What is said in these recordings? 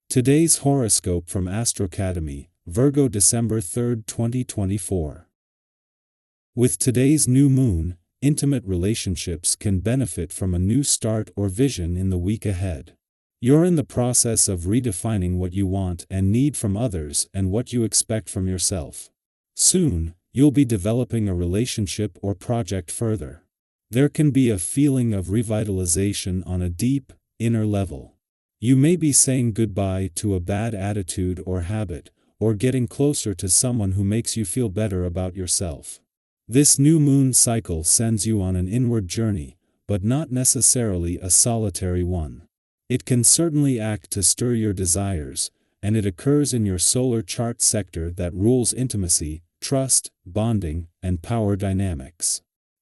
Today's horoscope from Astrocademy, Virgo December 3, 2024. With today's new moon, intimate relationships can benefit from a new start or vision in the week ahead. You're in the process of redefining what you want and need from others and what you expect from yourself. Soon, you'll be developing a relationship or project further. There can be a feeling of revitalization on a deep, inner level. You may be saying goodbye to a bad attitude or habit, or getting closer to someone who makes you feel better about yourself. This new moon cycle sends you on an inward journey, but not necessarily a solitary one. It can certainly act to stir your desires, and it occurs in your solar chart sector that rules intimacy, trust, bonding, and power dynamics.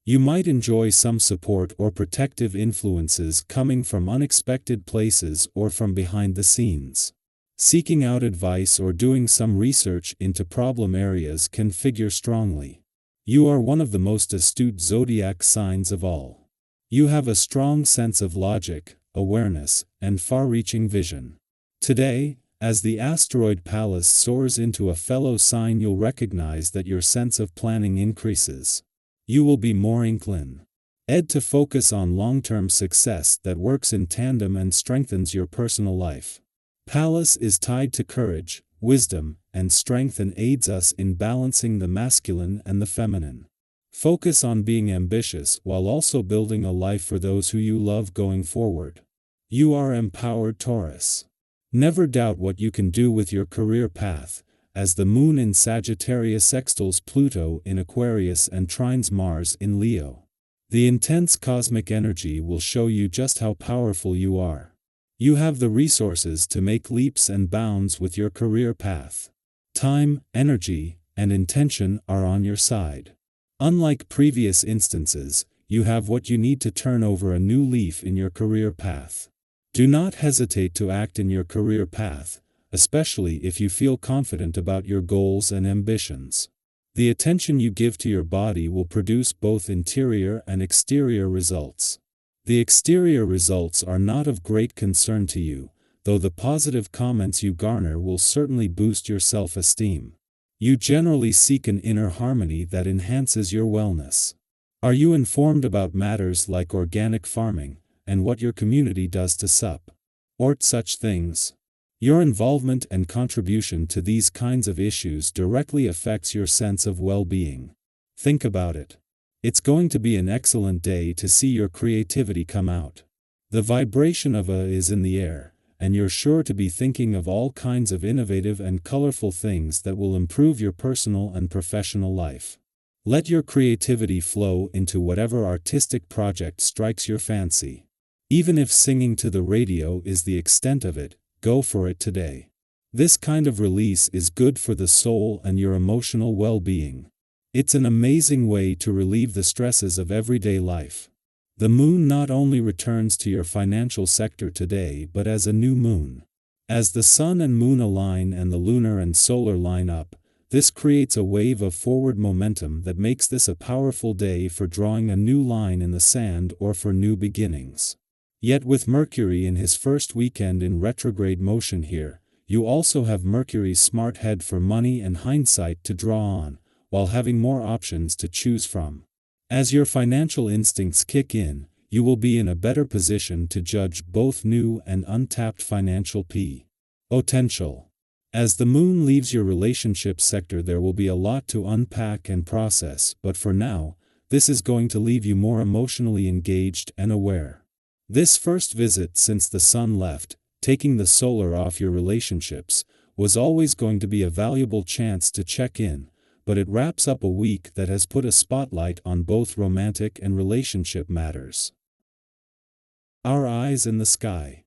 You might enjoy some support or protective influences coming from unexpected places or from behind the scenes. Seeking out advice or doing some research into problem areas can figure strongly. You are one of the most astute zodiac signs of all. You have a strong sense of logic, awareness, and far-reaching vision. Today, as the asteroid Pallas soars into a fellow sign, you'll recognize that your sense of planning increases. You will be more inclined to focus on long-term success that works in tandem and strengthens your personal life. Pallas is tied to courage, wisdom, and strength and aids us in balancing the masculine and the feminine. Focus on being ambitious while also building a life for those who you love going forward. You are empowered, Taurus. Never doubt what you can do with your career path, as the moon in Sagittarius sextiles Pluto in Aquarius and trines Mars in Leo. The intense cosmic energy will show you just how powerful you are. You have the resources to make leaps and bounds with your career path. Time, energy, and intention are on your side. Unlike previous instances, you have what you need to turn over a new leaf in your career path. Do not hesitate to act in your career path, especially if you feel confident about your goals and ambitions. The attention you give to your body will produce both interior and exterior results. The exterior results are not of great concern to you, though the positive comments you garner will certainly boost your self-esteem. You generally seek an inner harmony that enhances your wellness. Are you informed about matters like organic farming, and what your community does to support such things? Your involvement and contribution to these kinds of issues directly affects your sense of well-being. Think about it. It's going to be an excellent day to see your creativity come out. The vibration of is in the air, and you're sure to be thinking of all kinds of innovative and colorful things that will improve your personal and professional life. Let your creativity flow into whatever artistic project strikes your fancy. Even if singing to the radio is the extent of it, go for it today. This kind of release is good for the soul and your emotional well-being. It's an amazing way to relieve the stresses of everyday life. The moon not only returns to your financial sector today but as a new moon. As the sun and moon align and the lunar and solar line up, this creates a wave of forward momentum that makes this a powerful day for drawing a new line in the sand or for new beginnings. Yet with Mercury in his first weekend in retrograde motion here, you also have Mercury's smart head for money and hindsight to draw on, while having more options to choose from. As your financial instincts kick in, you will be in a better position to judge both new and untapped financial potential. As the moon leaves your relationship sector, there will be a lot to unpack and process, but for now, this is going to leave you more emotionally engaged and aware. This first visit since the sun left, taking the solar off your relationships, was always going to be a valuable chance to check in, but it wraps up a week that has put a spotlight on both romantic and relationship matters. Our eyes in the sky.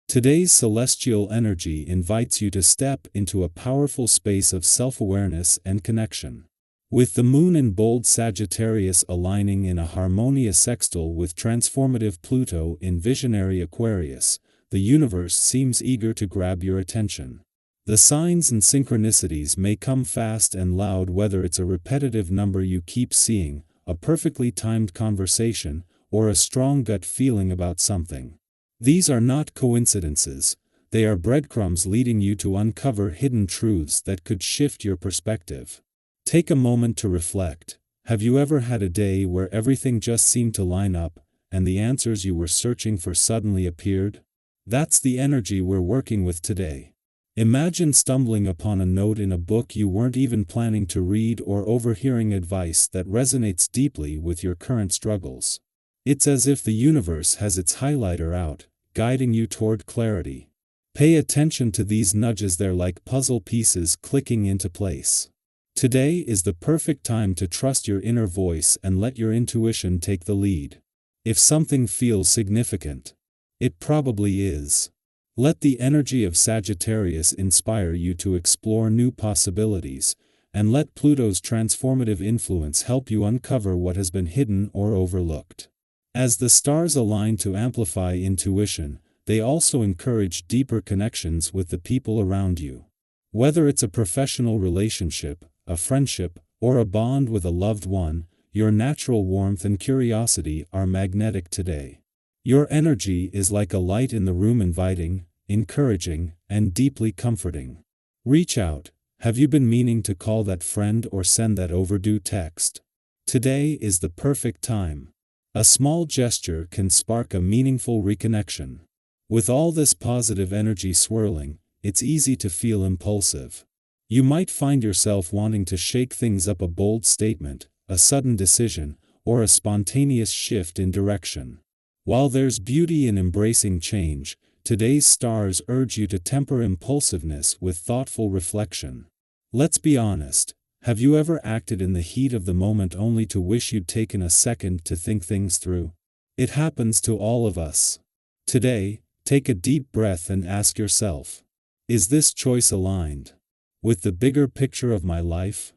Today's celestial energy invites you to step into a powerful space of self-awareness and connection. With the moon in bold Sagittarius aligning in a harmonious sextile with transformative Pluto in visionary Aquarius, the universe seems eager to grab your attention. The signs and synchronicities may come fast and loud, whether it's a repetitive number you keep seeing, a perfectly timed conversation, or a strong gut feeling about something. These are not coincidences, They are breadcrumbs leading you to uncover hidden truths that could shift your perspective. Take a moment to reflect. Have you ever had a day where everything just seemed to line up, and the answers you were searching for suddenly appeared? That's the energy we're working with today. Imagine stumbling upon a note in a book you weren't even planning to read, or overhearing advice that resonates deeply with your current struggles. It's as if the universe has its highlighter out, guiding you toward clarity. Pay attention to these nudges, they're like puzzle pieces clicking into place. Today is the perfect time to trust your inner voice and let your intuition take the lead. If something feels significant, it probably is. Let the energy of Sagittarius inspire you to explore new possibilities, and let Pluto's transformative influence help you uncover what has been hidden or overlooked. As the stars align to amplify intuition, they also encourage deeper connections with the people around you. Whether it's a professional relationship, a friendship, or a bond with a loved one, your natural warmth and curiosity are magnetic today. Your energy is like a light in the room, inviting, encouraging, and deeply comforting. Reach out. Have you been meaning to call that friend or send that overdue text? Today is the perfect time. A small gesture can spark a meaningful reconnection. With all this positive energy swirling, it's easy to feel impulsive. You might find yourself wanting to shake things up, a bold statement, a sudden decision, or a spontaneous shift in direction. While there's beauty in embracing change, today's stars urge you to temper impulsiveness with thoughtful reflection. Let's be honest, have you ever acted in the heat of the moment only to wish you'd taken a second to think things through? It happens to all of us. Today, take a deep breath and ask yourself, is this choice aligned with the bigger picture of my life?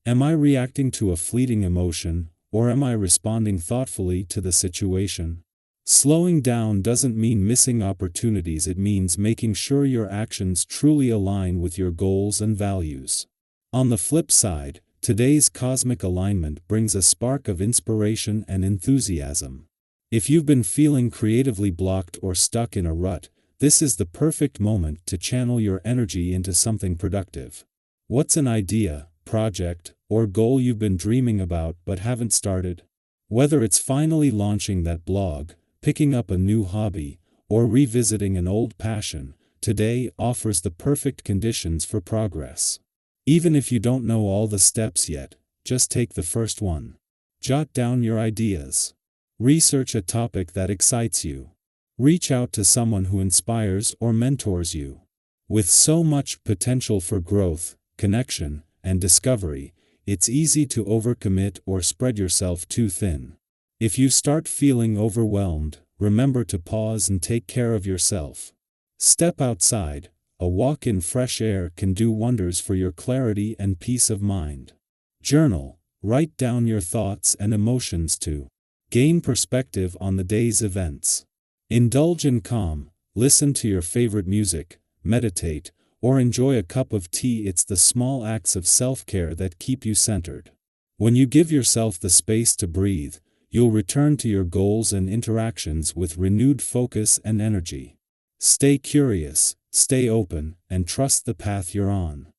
Am I reacting to a fleeting emotion, or am I responding thoughtfully to the situation? Slowing down doesn't mean missing opportunities, it means making sure your actions truly align with your goals and values. On the flip side, today's cosmic alignment brings a spark of inspiration and enthusiasm. If you've been feeling creatively blocked or stuck in a rut, this is the perfect moment to channel your energy into something productive. What's an idea, project, or goal you've been dreaming about but haven't started? Whether it's finally launching that blog, picking up a new hobby, or revisiting an old passion, today offers the perfect conditions for progress. Even if you don't know all the steps yet, just take the first one. Jot down your ideas. Research a topic that excites you. Reach out to someone who inspires or mentors you. With so much potential for growth, connection, and discovery, it's easy to overcommit or spread yourself too thin. If you start feeling overwhelmed, remember to pause and take care of yourself. Step outside. A walk in fresh air can do wonders for your clarity and peace of mind. Journal. Write down your thoughts and emotions to gain perspective on the day's events. Indulge in calm. Listen to your favorite music, meditate, or enjoy a cup of tea. It's the small acts of self-care that keep you centered. When you give yourself the space to breathe, you'll return to your goals and interactions with renewed focus and energy. Stay curious, stay open, and trust the path you're on.